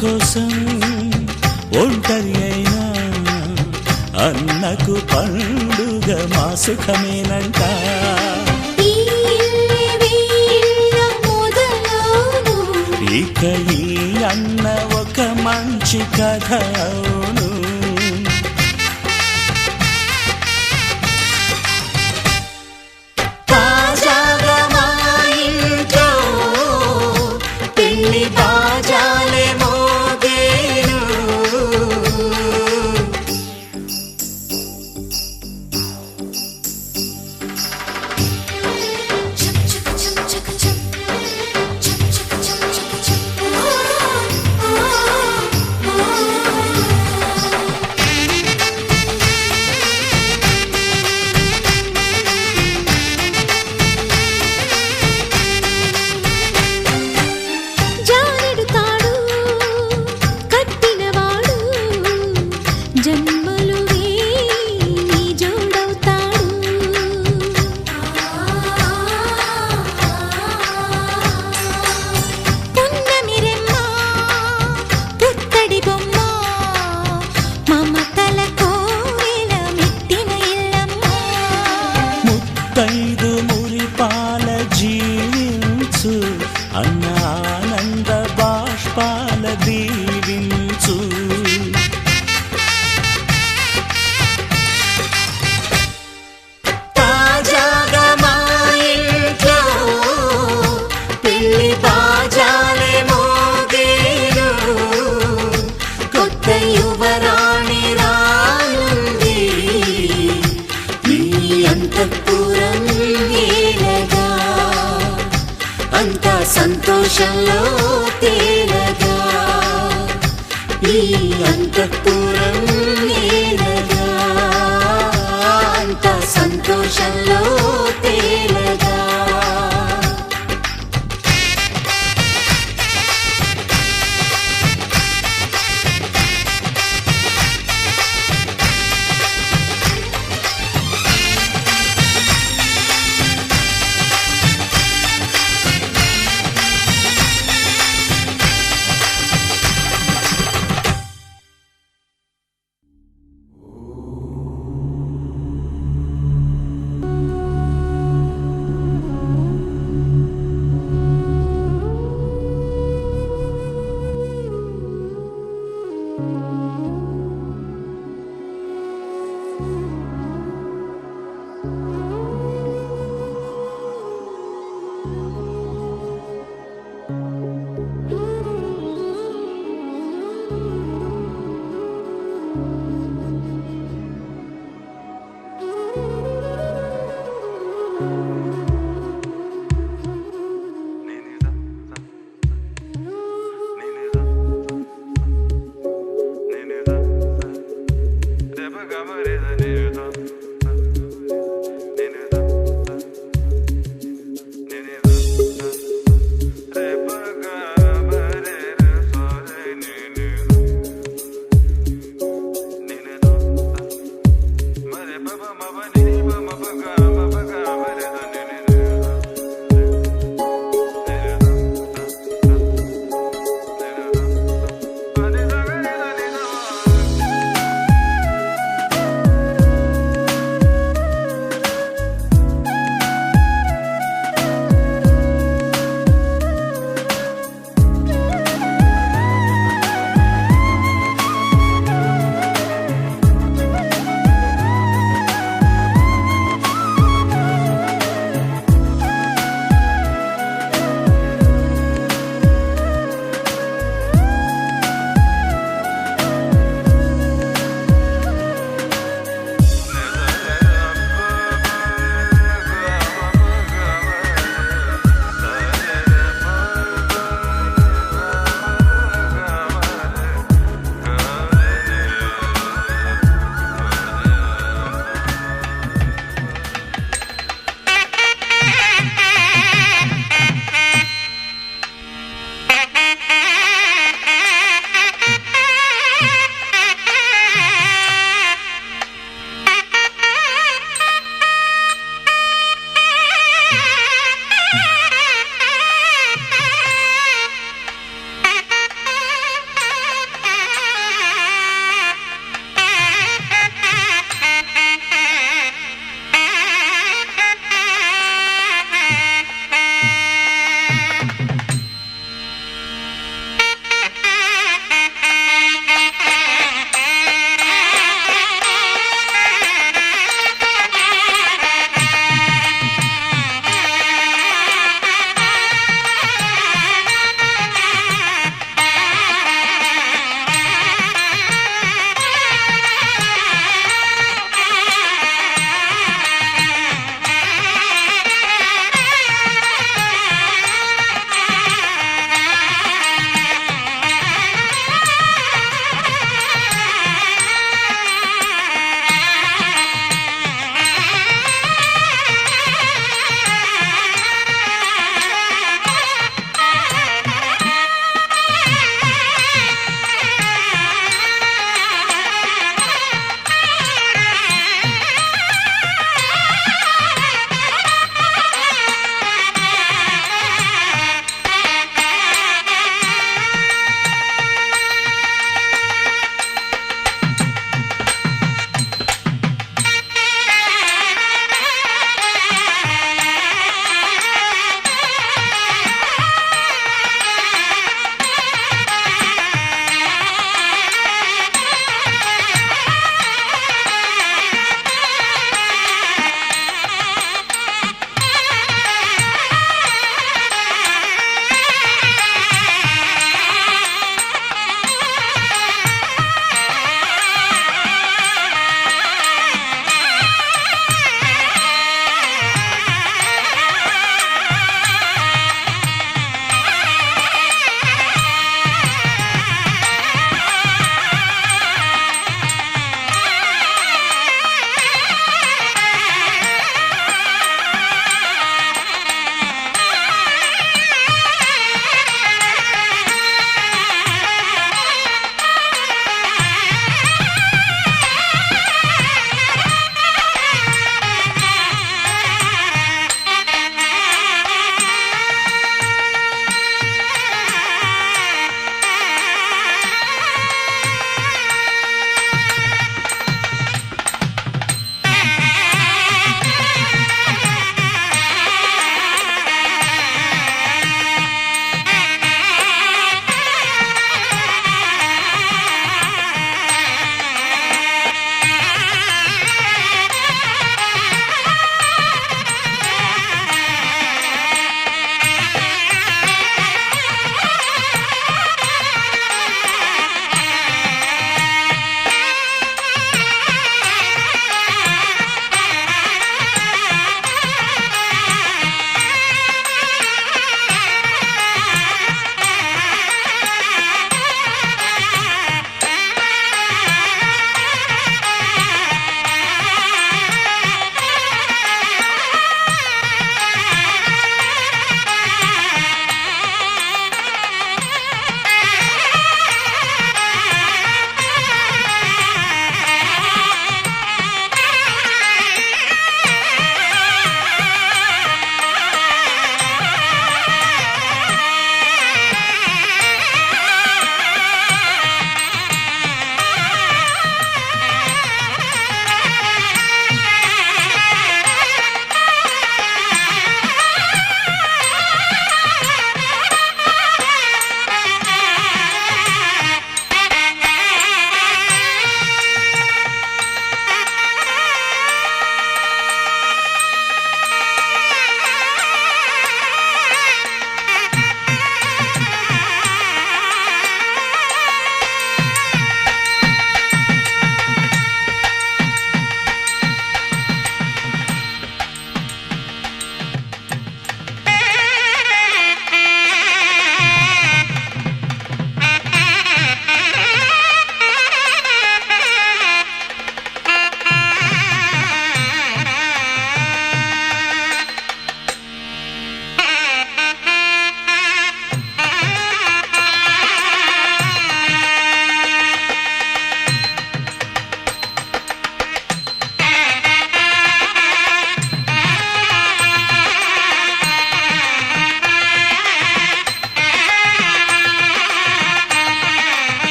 కోసం ఒంటరి అయినా అన్నకు పండుగ మా సుఖమేనంట. ఇక ఈ అన్న ఒక మంచి కథ అవును. తాజాగా మా ఇంట్లో పెళ్లి బాజాలే మోగేను. ముత్తైదు మురిపాల జీవించు అన్న ఆనంద బాష్పాల దీవించు. తాజాగా మా ఇంట్లో పెళ్లి బాజాలే మోగేను. కొత్త యువరాణి రానుంది అంతఃపురం ఏలగా. అంతా సంతోషంలో తేలగా ఈ అంతఃపురం ఏలగా. అంతా సంతోషంలో తేలగా.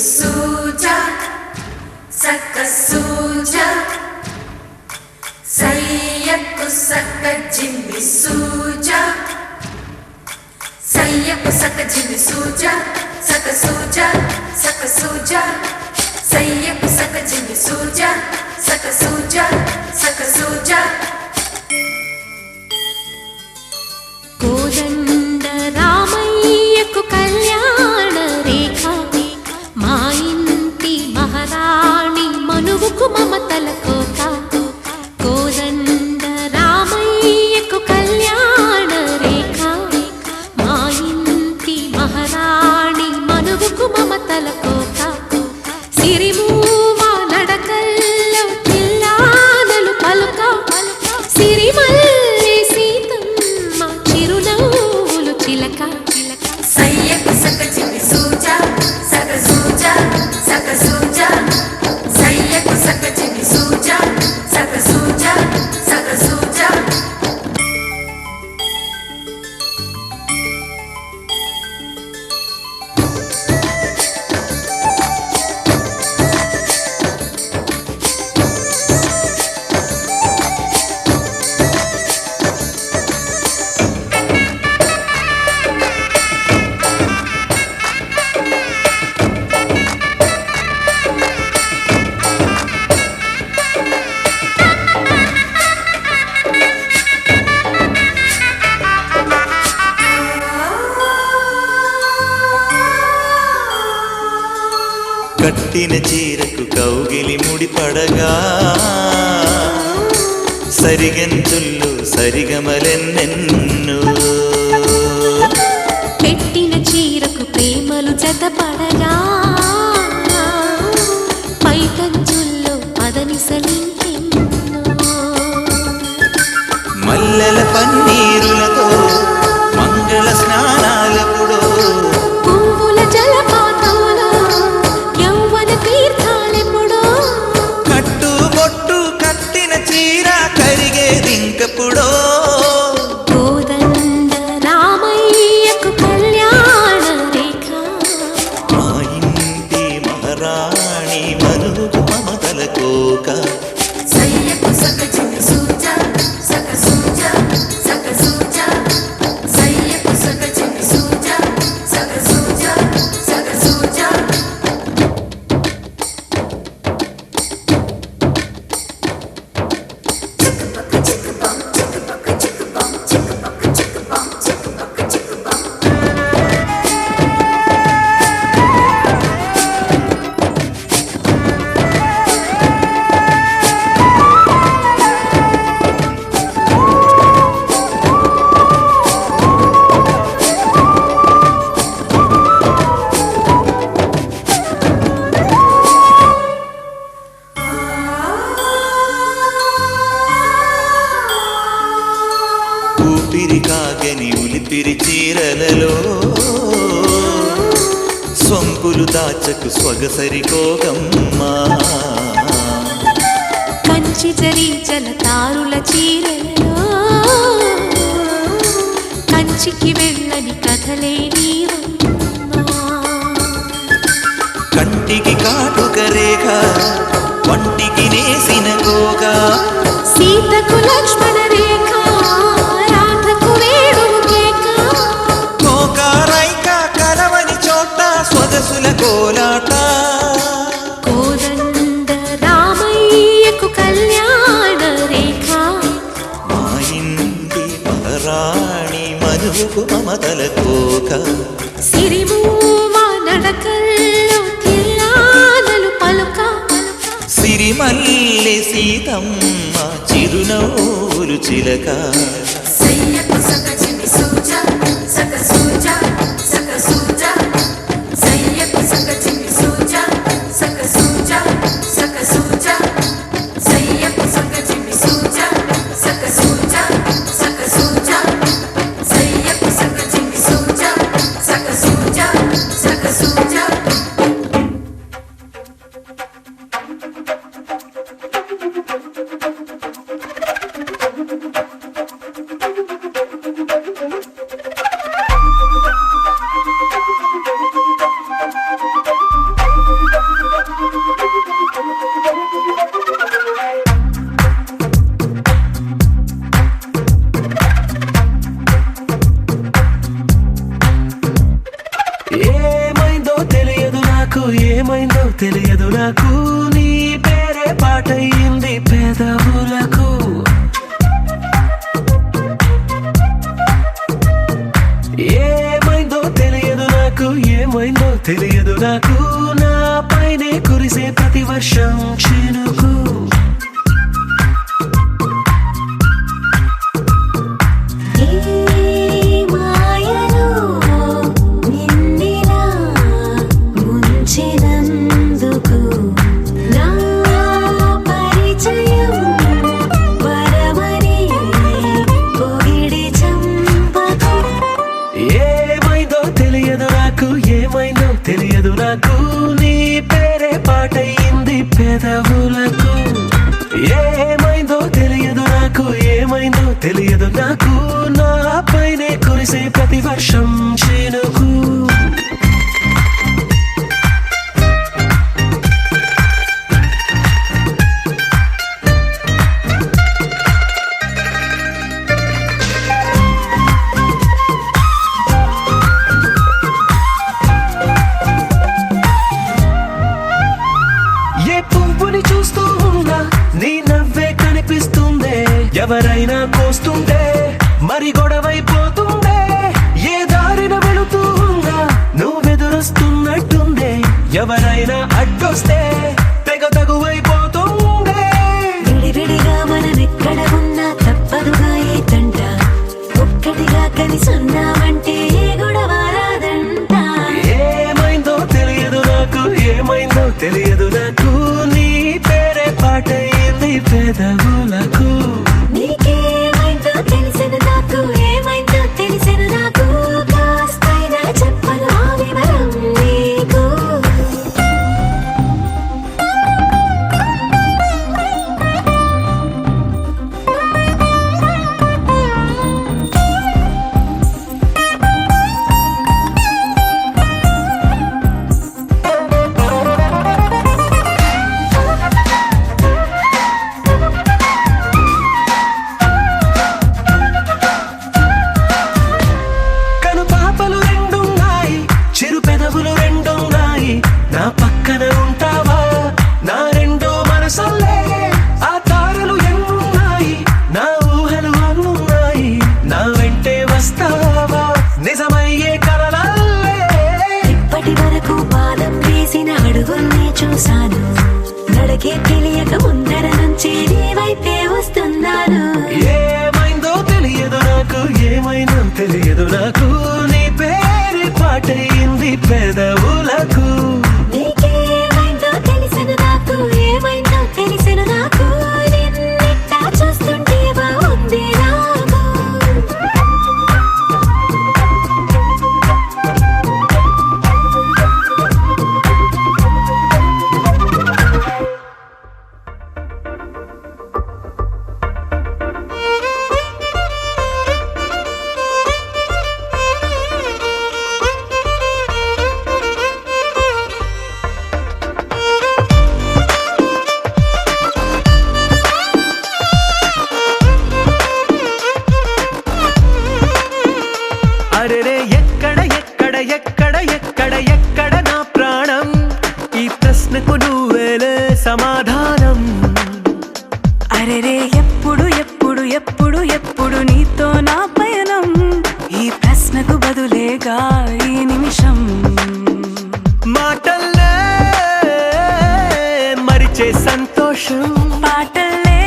సూజా సక్క సూజా సయ్యకు సక్క జిమ్మి సూజా సయ్యకు సక్క జిమ్మి సూజా సక్క సూజా సక్క సూజా సయ్యకు సక్క జిమ్మి సూజా సక్క సూజా సక్క సూజా కోదండ రామయ్యకు కళ్యాణ రేఖ మా ఇంటి మహారాణి మనువుకు మమతల కోక కోదండ రామయ్యకు కళ్యాణ రేఖ మా ఇంటి మహారాణి మనువుకు మమతల కోక సిరిమూవా నడకల్లో తిల్లానలు పలుక సిరిమల్లె సీతమ్మ చిరునవ్వులు చిలక సయ్యకు సక్క జిమ్మి సూజా సక్క సూజా సక్క సూజా సయ్యకు సక్క జిమ్మి సూజా సక్క సూజా సక్క సూజా కట్టిన చీరకు కౌగిలి ముడిపడగా సరిగంతుల్లో సరిగమలెన్నెన్ను పెట్టిన చీరకు ప్రేమలు జతపడగా పైకంచుల్లో పదనిసలింకెన్నో మల్లెల పన్నీరులతో మంగళ స్నానాలపుడో పువ్వుల జలపాతంలో యౌవన తీర్థాలెప్పుడో కట్టు బొట్టు కట్టిన చీర కరిగేదింకపుడో కోదండ రామయ్యకు కళ్యాణ రేఖ మా ఇంటి మహారాణి మనువుకు మమతల కోక సయ్యకు సక్క జిమ్మి సూజా సక్క సూజా సక్క సూజా సయ్యకు సక్క జిమ్మి సూజా సక్క సూజా సక్క సూజా చిక్కుపక్క చిక్కుబం చిక్కుపక్క చిక్కుబం చిక్కుపక్క చిక్కుబం చిక్కుపక్క చిక్కుబం ఊపిరి కాగని ఉలిపిరి చీరలలో సొంపులు దాచకు స్వగసరి కోగమ్మా కంచి జరించల తారుల చీరలలో కంచికి వెళ్ళని కథలే నీవమ్మా కంటికి కాటుక రేఖ వంటికి నేసిన కోగా సీతకు లక్ష్మణ రేఖ రాధకు వేణువు కేక కోకారైక కలవని చోట స్వదసుల కోలాట కోదండ రామయ్యకు కళ్యాణ రేఖ మా ఇంటి మహారాణి మనువుకు మమతల కోక సిరిమూవా నడకల్లో తిల్లానలు పలుక సిరిమల్లె సీతమ్మ చిరునవ్వులు చిలక సయ్యకు సక్క జిమ్మి సూజా సక్క సూజా సక్క సూజా సయ్యకు సక్క జిమ్మి సూజా సక్క సూజా సక్క సూజా సయ్యకు సక్క జిమ్మి సూజా సక్క సూజా సక్క సూజా సయ్యకు సక్క జిమ్మి సూజా సక్క సూజా సక్క సూజా తెలియదు నాకు నీ పేరే పాటయింది పెదవులకు ఏమైందో తెలియదు నాకు ఏమైందో తెలియదు నాకు నా పైనే కురిసే ప్రతి వర్షం చినుకు తెలియదు నాకు నీ పేరే పాటయింది పెదవులకు ఏమైందో తెలియదు నాకు ఏమైందో తెలియదు నాకు నా పైనే కురిసే ప్రతి వర్షం చినుకు ఎవరైనా కోస్తుంటే మరి గొడవైపోతుందే ఏ దారిన వెళుతుందా నువ్వెదురొస్తున్నట్టుందే ఎవరైనా అడ్డొస్తే తెగ తగువైపోతుందే విడివిడిగా మనమెక్కడ ఉన్నా తప్పదుగా ఏ తంట ఒక్కటిగా కలిసి ఉన్నామంటే గొడవ రాదంట ఏమైందో తెలియదు నాకు ఏమైందో తెలియదు నాకు నీ పేరే పాటయింది పెదవులకు నా పక్కన ఉంటావా నా రెండో మనసల్లే ఆ తారలు ఎన్నున్నాయి నా ఊహలు అన్నున్నాయి నా వెంటే వస్తావా నిజమయ్యే కలలల్లే ఇప్పటి వరకు పాదం వేసిన అడుగుల్ని చూశాను నడకే తెలియక ముందర నుంచి నీ వైపే వస్తున్నాను ఏమైందో తెలియదు నాకు ఏమైందో తెలియదు నాకు నీ పేరు పాటయింది పెదవులకు అరెరే ఎక్కడ ఎక్కడ ఎక్కడ ఎక్కడ ఎక్కడ నా ప్రాణం ఈ ప్రశ్నకు నువ్వేలే సమాధానం అరెరే ఎప్పుడు ఎప్పుడు ఎప్పుడు ఎప్పుడు నీతో నా పయనం ఈ ప్రశ్నకు బదులేగా ఈ నిమిషం మాటల్లే మరిచే సంతోషం పాటల్లే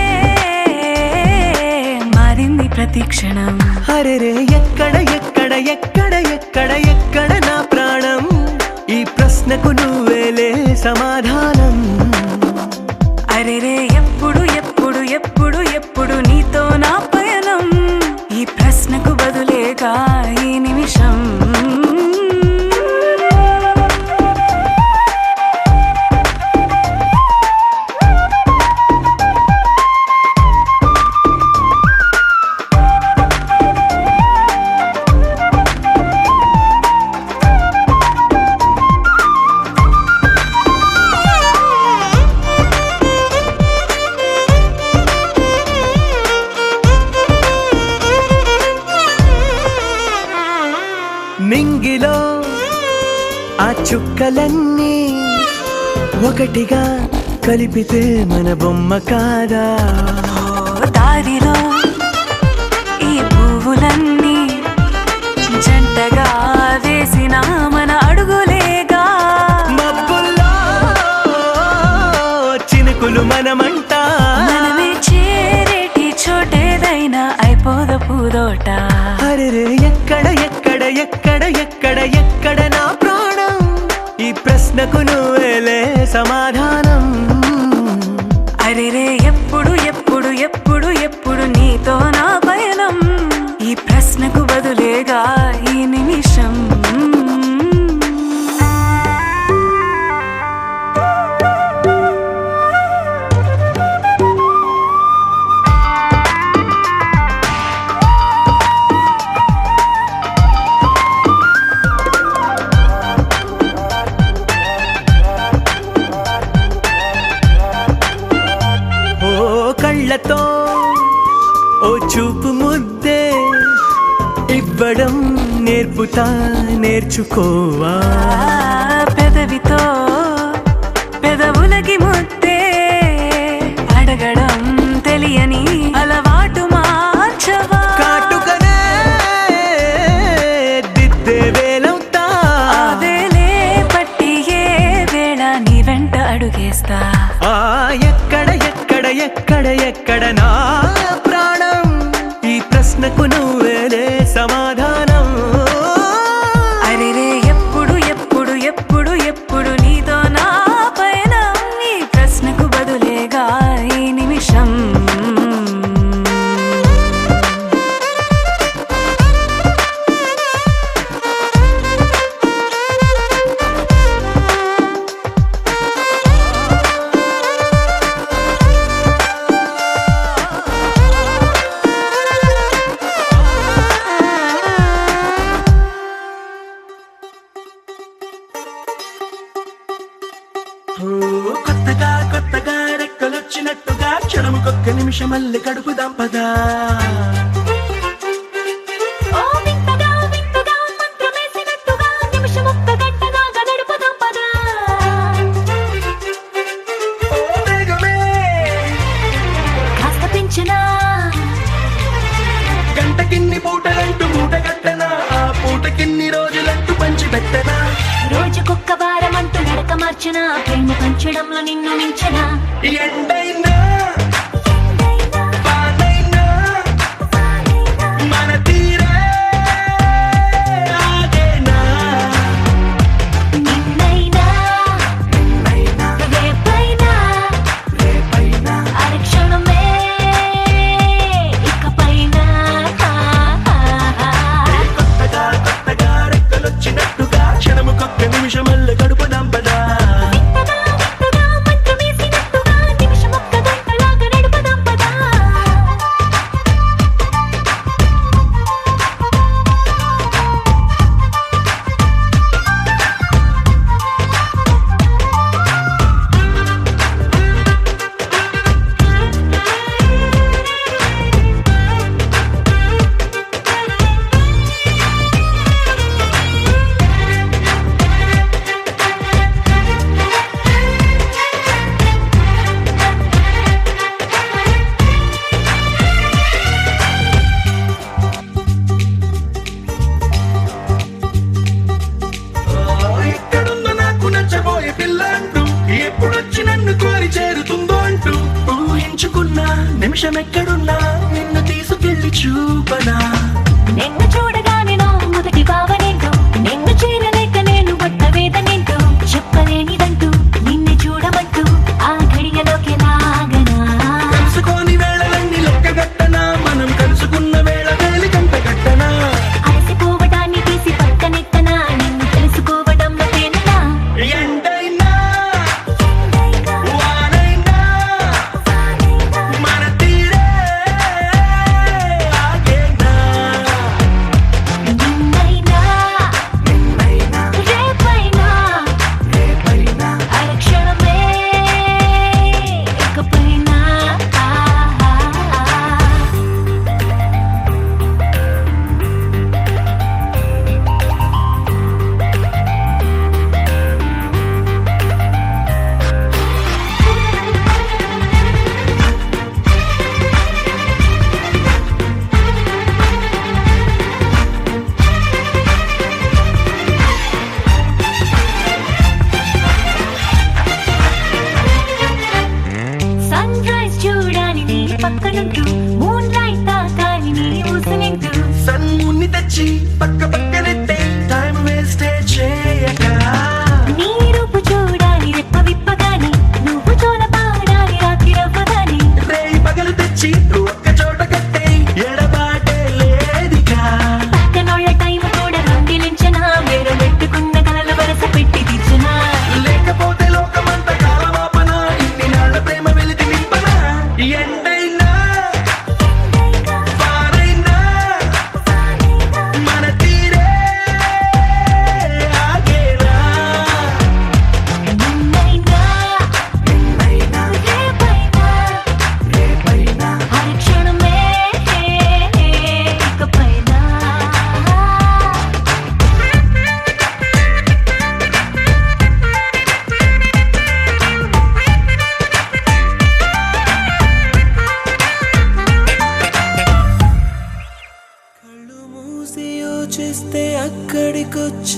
మారింది ప్రతి క్షణం అరెరే ఎక్కడ ఎక్కడ ఎక్కడ ఎక్కడ ఎక్కడ నా ప్రాణం ఈ ప్రశ్నకు నువ్వేలే సమాధానం అరెరే ఎప్పుడు ఎప్పుడు ఎప్పుడు ఎప్పుడు నీతో నా పయనం ఈ ప్రశ్నకు బదులేగా ఈ నిమిషం నింగిలో ఆ చుక్కలన్నీ ఒకటిగా కలిపితే మన బొమ్మ కాదా? దారిలో ఈ పువ్వులన్నీ జంటగా వేసిన మన అడుగులేగా. మబ్బుల్లో చినుకులు మనమంట, మనమే చేరేటి చోటేదైనా అయిపోద పూదోట. అరెరే ఎక్కడ ఎక్కడ ఎక్కడ ఎక్కడ ఎక్కడ నా ప్రాణం, ఈ ప్రశ్నకు నువ్వేలే సమాధానం. అరెరే ఎప్పుడు ఎప్పుడు ఎప్పుడు ఎప్పుడు నీతో నా పయనం, ఈ ప్రశ్నకు బదులేగా ఈ నిమిషం. కళ్ళతో ఓ చూపు ముద్దే ఇవ్వడం నేర్పుతా, నేర్చుకోవా. పెదవితో పెదవులకి ముద్దే అడగడం తెలియని అలవాటు మార్చవా. కాటుకనే దిద్దే వేలవుతా, ఆ వేలే పట్టి ఏ వేళ నీ వెంట అడుగేస్తా. ఎక్కడ ఎక్కడ ఎక్కడ ఎక్కడ నా ప్రాణం, ఈ ప్రశ్నకు నువ్వేలే సమాధానం. అరెరే ఎప్పుడు ఎప్పుడు ఎప్పుడు ఎప్పుడు నీతో నా పయనం, ఈ ప్రశ్నకు బదులేగా ఈ నిమిషం. కొత్తగా కొత్తగా రెక్కలొచ్చినట్టుగా క్షణముకొక్క నిమిషం మళ్ళీ గడుపుదాం పదా. గంటకిన్ని పూటలంటూ మూట కట్టనా, ఆ పూటకిన్ని రోజులంటూ పంచి పెట్టనా. రోజుకొక్క వారం అంటూ నడక మార్చిన, ప్రేమ పంచడంలో నిన్ను మించిన. ఎండైనా వానైనా మన తీరే ఆగేనా. నిన్నైనా రేపైనా అరక్షణమే ఇకపైన. కొత్తగా కొత్తగా రెక్కలొచ్చినట్టుగా క్షణముకొక్క నిమిషం మళ్ళీ గడుపుదాం పదా. ఎక్కడుందో నాకు నచ్చబోయే పిల్ల అంటూ, ఎప్పుడొచ్చి నన్ను కోరి చేరుతుందో అంటూ ఊహించుకున్న నిమిషం ఎక్కడున్నా నిన్ను తీసుకెళ్లి చూపనా. నిన్ను చూడగానే నా మొదటి భావనేంటో, నిన్ను చేరలేక నేను పడ్డ వేదనేంటో, చెప్పలేనిదంటూ నిన్ను చూడమంటూ ఆ ఘడియలోకి లాగనా. కలుసుకోని వేళలన్నీ లెక్క గట్టనా, మనం కలుసుకున్న వేళ వేలి కంట గట్టనా. అలసిపోవడాన్ని తీసి పక్కనెత్తనా, నిన్ను తెలుసుకోవడంలో తేనెనా. ఎండైనా వానైనా మన తీరే ఆగేనా.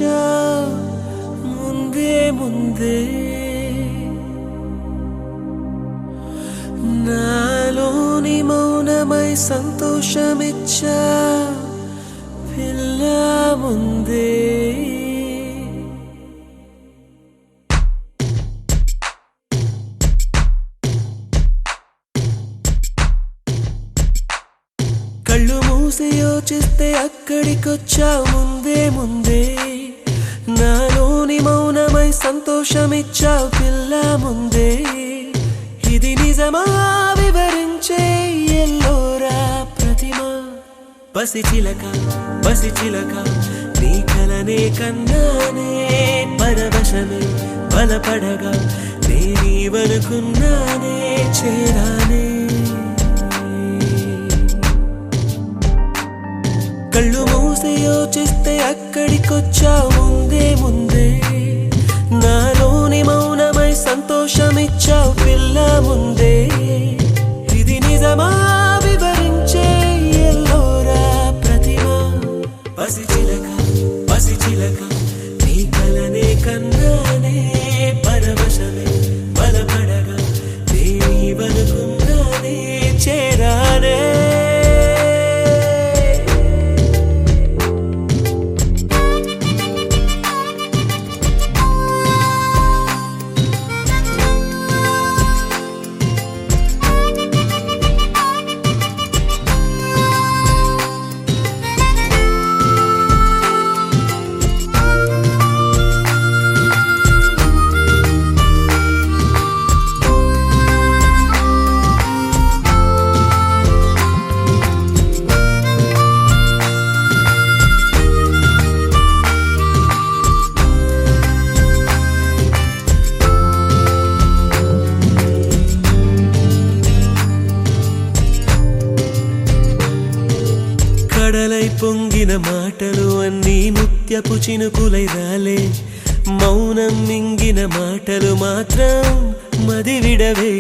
సంతోషమిచ్చా ముందే ముందే నాలోని మౌనమై సంతోషమిచ్చా పిల్ల ముందే కళ్ళు మూసి యోచిస్తే అక్కడికొచ్చా ముందే ముందే నాలోని మౌనమై సంతోషమిచ్చావు పిల్ల ముందే ఇది నిజమా వివరించే ఎల్లోరా ప్రతిమ పసిచిలక పసిచిలక నీ కలనే కన్నానే పరవశమే బలపడగా నేనీవనుకున్నానే చేరానే కళ్ళు మూసి యోచిస్తే అక్కడికొచ్చావు ముందే ముందే నాలోని మౌనమై సంతోషమిచ్చావు పిల్ల ముందే ఇది నిజమా వివరించే ఎల్లోరా ప్రతిమ పసిచిలక పసిచిలక నీ కలనే కన్నానే పరవశమే బలపడగా నేనీవనుకున్నానే చేరానే కడలై పొంగిన మాటలు అన్నీ ముత్యపు చినుకులై రాలే మౌనం మింగిన మాటలు మాత్రం మది విడవే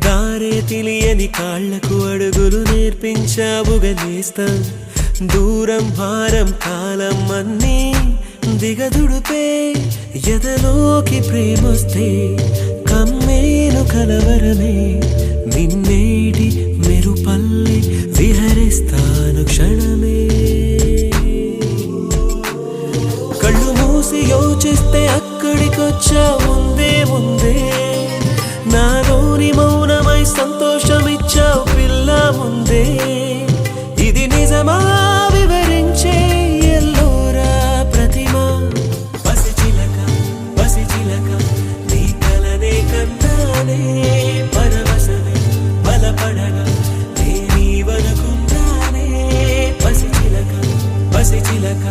దారే తెలియని కాళ్లకు అడుగులు నేర్పించావుగా నేస్తం దూరం భారం కాలం అన్నీ దిగదుడుపే ఎదలోకి ప్రేమొస్తే కమ్మేను కలవరమే నిన్నేటి మెరుపల్లి విహరిస్తాను క్షణమే కళ్ళు మూసి యోచిస్తే అక్కడికొచ్చా ముందే ముందే నాలోని మౌనమై సంతోషమిచ్చావు పిల్ల ముందే ఇది నిజమా వివరించే ఎల్లోరా ప్రతిమ పసిచిలక పసిచిలక నీ కలనే కన్నానే పరవశమే బలపడగా నేనీవనుకున్నానే పసిచిలక పసిచిలక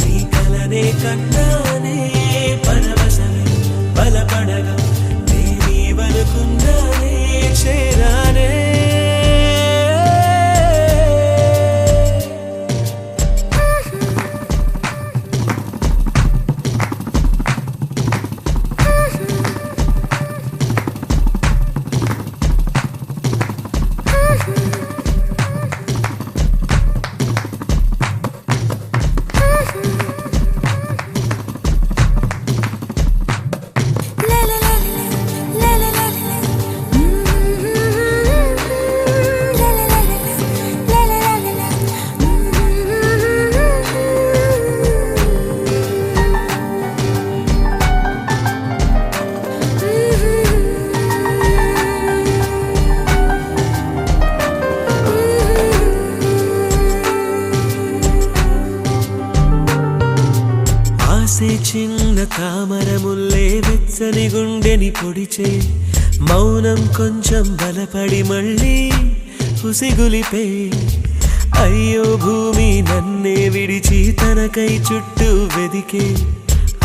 నీ కలనే కన్నానే పరవశమే బలపడగా నేనీవనుకున్నానే చేరానే చిన్న తామరముల్లే వెచ్చని గుండెని పొడిచే మౌనం కొంచెం బలపడి మళ్ళీ ఉసిగులిపే అయ్యో భూమి నన్నే విడిచి తనకై చుట్టూ వెదికే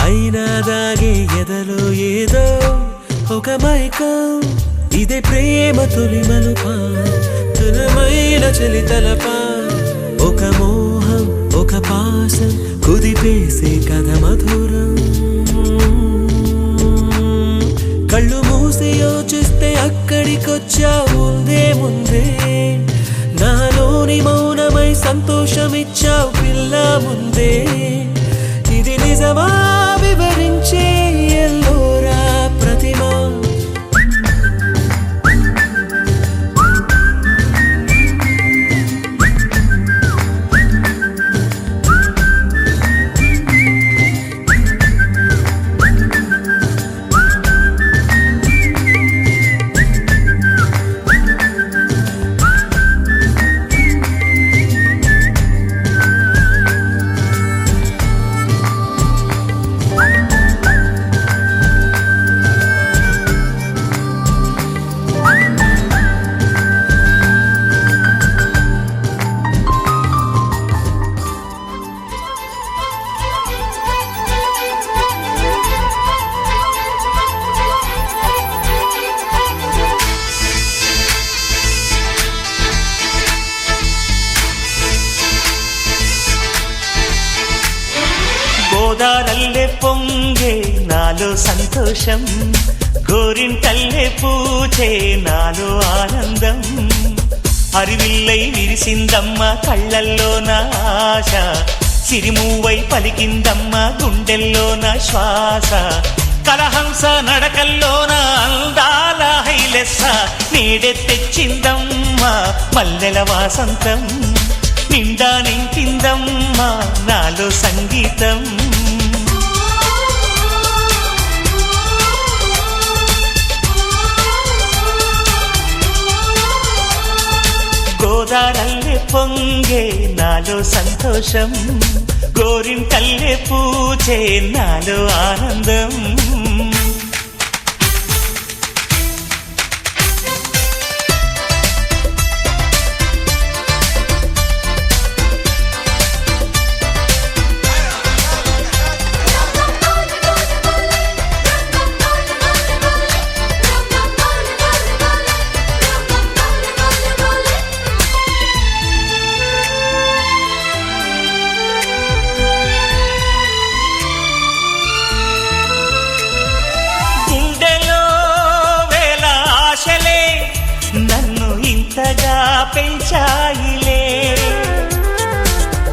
అయినా దాగే ఎదలో ఏదో ఒక మైకం ఇదే ప్రేమ తొలి మలుపా తులమైన చలి తలపా ఒక మోహం ఒక పాసం కుదిపేసే కథ మధురం కళ్ళు మూసి యోచిస్తే అక్కడికొచ్చా ముందే ముందే నాలోని మౌనమై సంతోషమిచ్చావు పిల్ల ముందే ఇది నిజమా వివరించే ఎల్లోరా ప్రతిమ. గోదారల్లే పొంగే నాలో సంతోషం, గోరింటల్లే పూచే నాలో ఆనందం. హరివిల్లై విరిసిందమ్మ కళ్ళల్లో నా ఆశ, సిరిమూవై పలికిందమ్మ గుండెల్లో నా శ్వాస. కలహంస నడకల్లోన అందాల హైలెస్స, నీడే తెచ్చిందమ్మ మల్లెల వాసంతం. నిండా నింపిందమ్మా నాలో సంగీతం. గోదారల్లే పొంగే నాలో సంతోషం, గోరింటల్లే పూచే నాలో ఆనందం. నన్ను ఇంతగా పెంచాయిలే,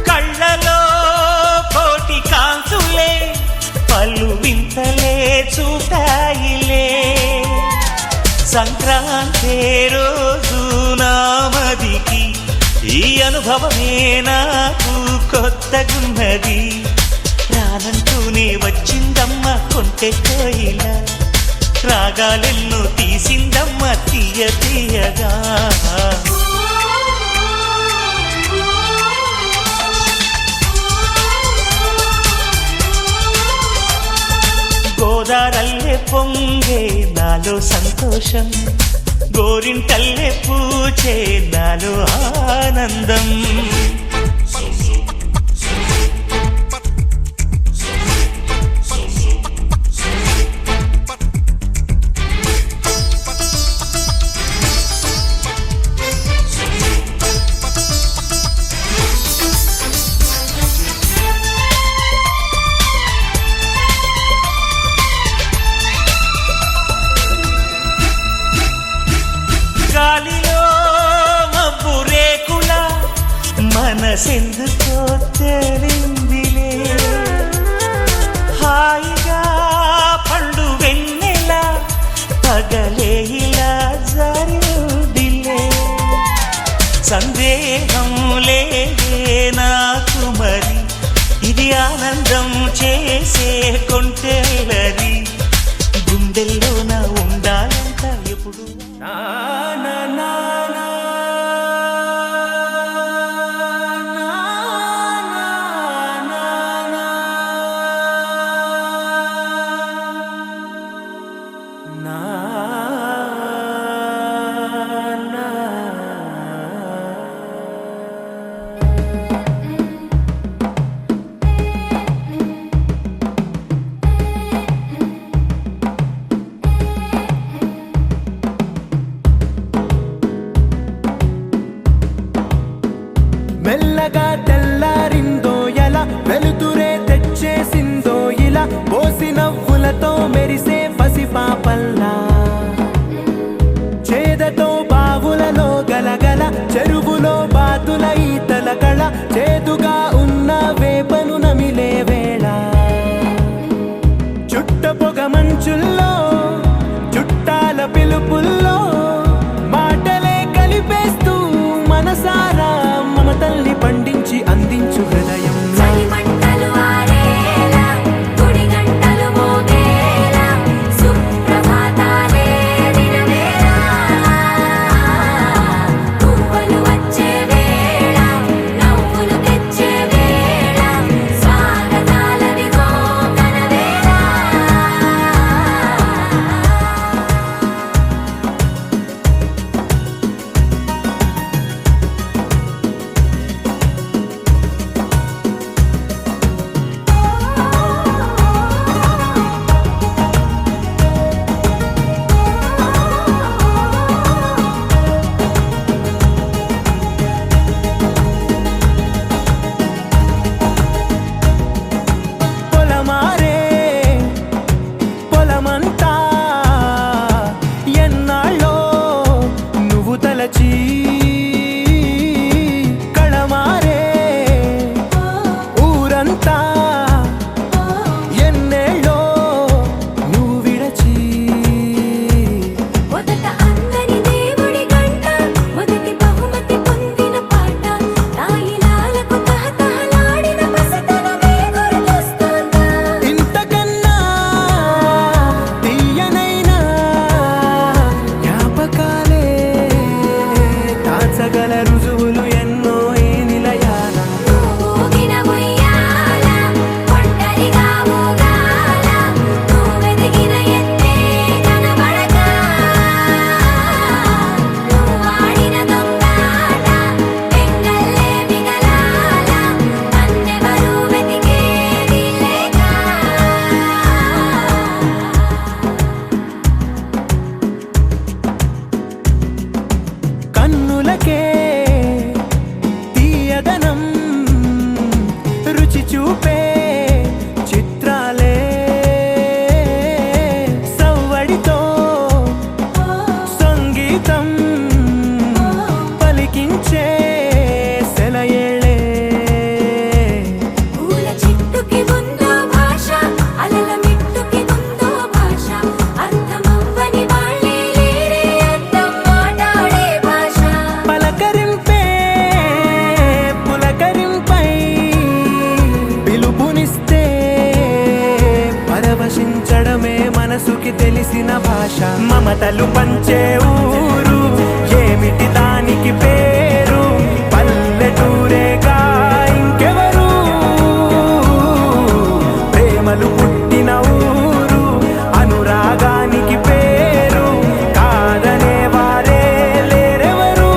కళ్ళలో కోటి కాంతులే పలు వింతలే చూపాయిలే. సంక్రాంతి రోజు నామదికి ఈ అనుభవమే నాకు కొత్తగున్నది. రానంటూనే వచ్చిందమ్మ కొంటె కోయిల, రాగాలెన్నో తీసిందమ్మ తీయ తీయగా. గోదారల్లే పొంగే నాలో సంతోషం, గోరింటల్లే పూచే నాలో ఆనందం. గాలిలో మబ్బు రేకుల మనసెందుకో తెలిందిలే, హాయిగా పండు వెన్నెల పగలే ఇలా జరిదిలే. సందేహం లేదే నాకు మరి, ఇది ఆనందం చేసే కొంటెలరి. గుండెల్లోన ఉండాలంట ఎప్పుడు నా నా నా నా. మెల్లగా తెల్లారిందో ఎలా, వెలుతురే తెచ్చేసిందో ఇలా, పోసి నవ్వులతో మెరిసే పసిపాపల్లా. పాలు పంచే ఊరు ఏమిటి దానికి పేరు పల్లెటూరేగా ఇంకెవరు ప్రేమలు పుట్టిన ఊరు అనురాగానికి పేరు కాదనే వారే లేరెవరు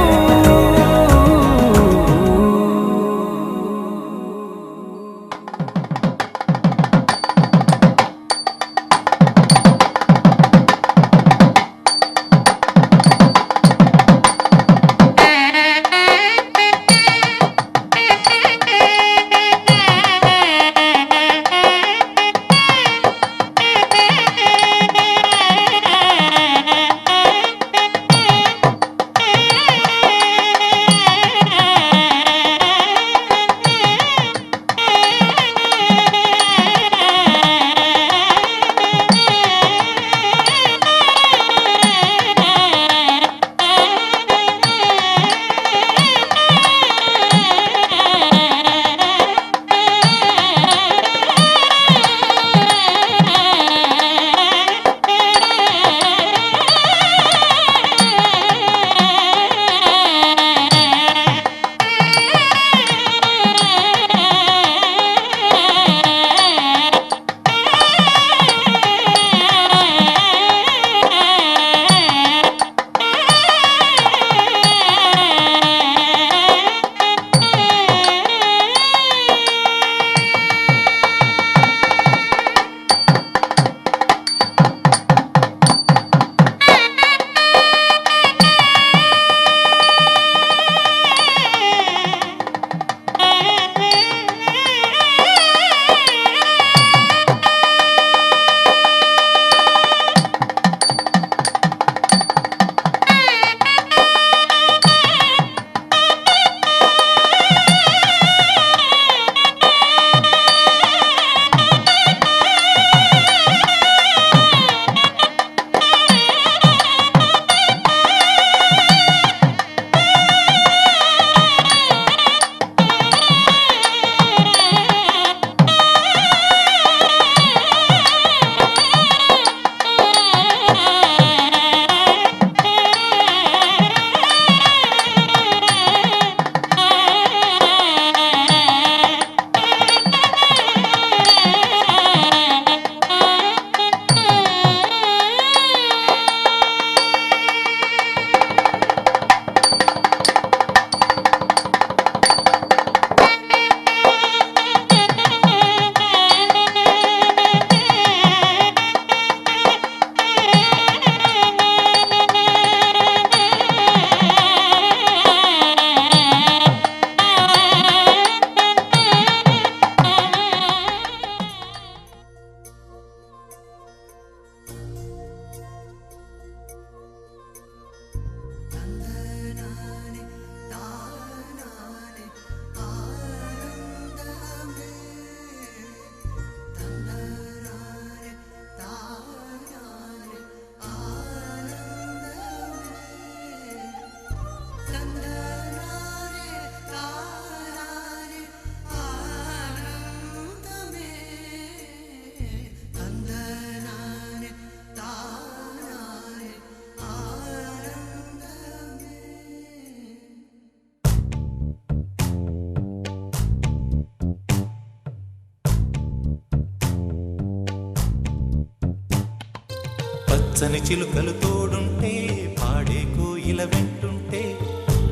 పచ్చని చిలుకలు తోడుంటే పాడే కోయిల వెంటుంటే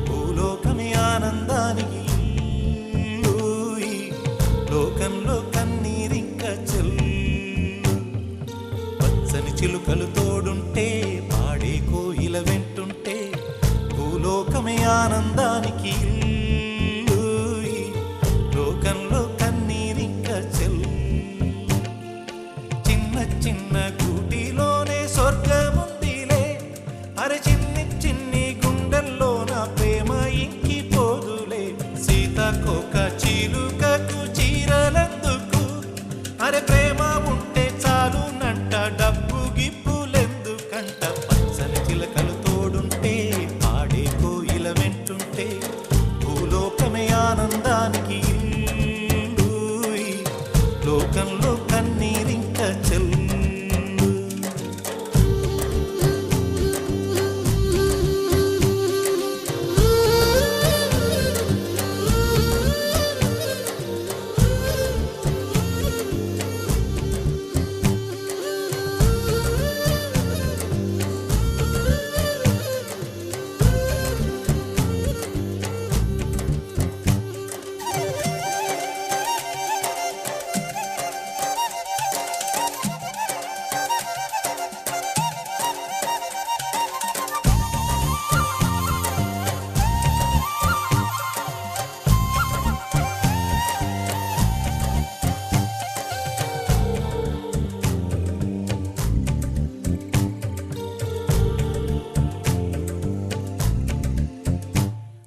భూలోకమే ఆనందానికి ఊయి, లోకంలో కన్నీరింక చెల్లు. పచ్చని చిలుకలు తోడుంటే పాడే కోయిల వెంటుంటే భూలోకమే ఆనందానికి ఊయి, లోకంలో కన్నీరింక చెల్లు. చిన్న చిన్న గూటిలోనే స్వర్గముందిలే, అరే చిన్ని చిన్ని గుండెల్లో నా ప్రేమ ఇంకిపోదులే. సీతాకోక చిలుకకు చీరలందుకు, అరే ప్రేమ ఉంటే చాలునంట, డబ్బు గిప్పులెందుకంట. పచ్చని చిలకలు తోడుంటే పాడే కోయిల వెంటుంటే భూలోకమే ఆనందానికి ఇల్లు, లోకంలో కన్నీరింక చెల్లు.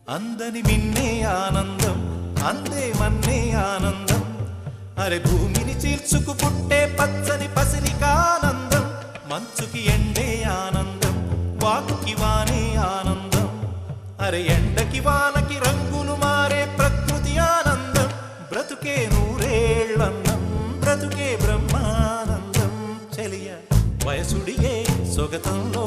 అందని మిన్నే ఆనందం అందే మన్నే ఆనందం అరే భూమిని చీల్చుకు పుట్టే పచ్చని పసిరికానందం మంచుకి ఎండే ఆనందం వాకుకి వానే ఆనందం అరే ఎండకి వానకి రంగులు మారే ప్రకృతి ఆనందం బ్రతుకే నూరేళ్ళన్నం బ్రతుకే బ్రహ్మానందం చెలియ వయసుడిగే సొగతంలో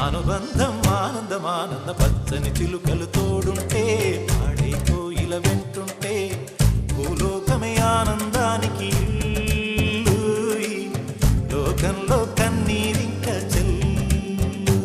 అనుబంధం ఆనందం ఆనంద పచ్చని చిలుకలు తోడుంటే పాడే కోయిల వెంటుంటే భూలోకమే ఆనందానికి ఇల్లు. ఈ లోకంలో కన్నీరింక చెల్లు.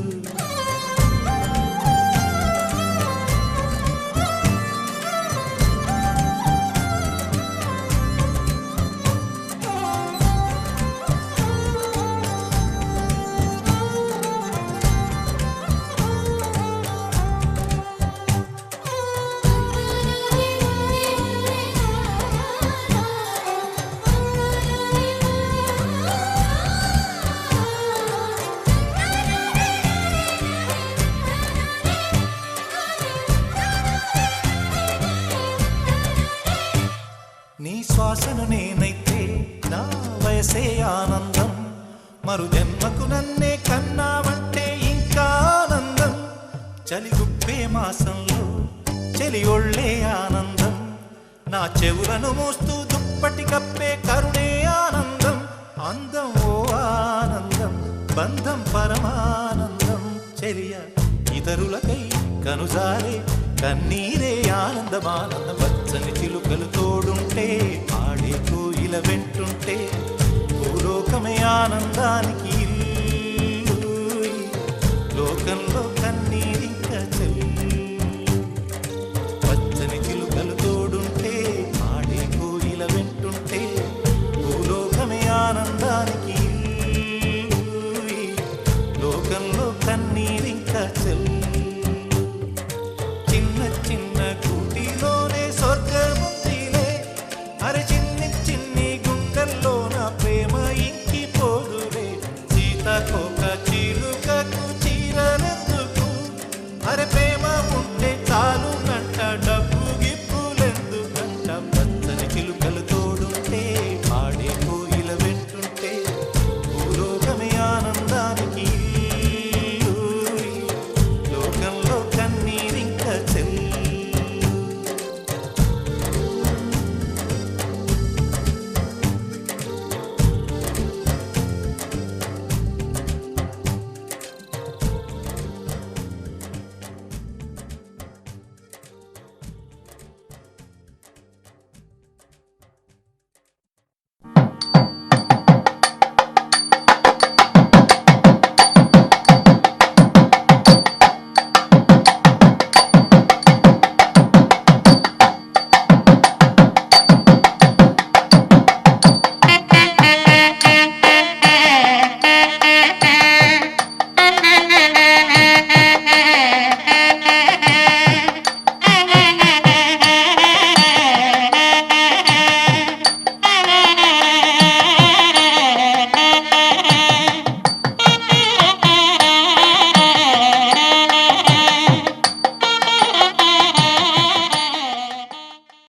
నీ శ్వాసను నేనైతే నా వయసే ఆనందం మరు జన్మకు నన్నే కన్నావంటే ఇంకా ఆనందం చలిగుప్పే మాసంలో చెలి ఒళ్ళే ఆనందం నా చెవులను మోస్తూ దుప్పటి కప్పే కరుణే ఆనందం అందం ఓ ఆనందం బంధం పరమానందం చెలియ ఇతరులకై కనుజారే కన్నీరే ఆనందమానంద పచ్చని చిలుకలు తోడుంటే ఆడే కోయిల వెంటుంటే భూలోకమే ఆనందానికి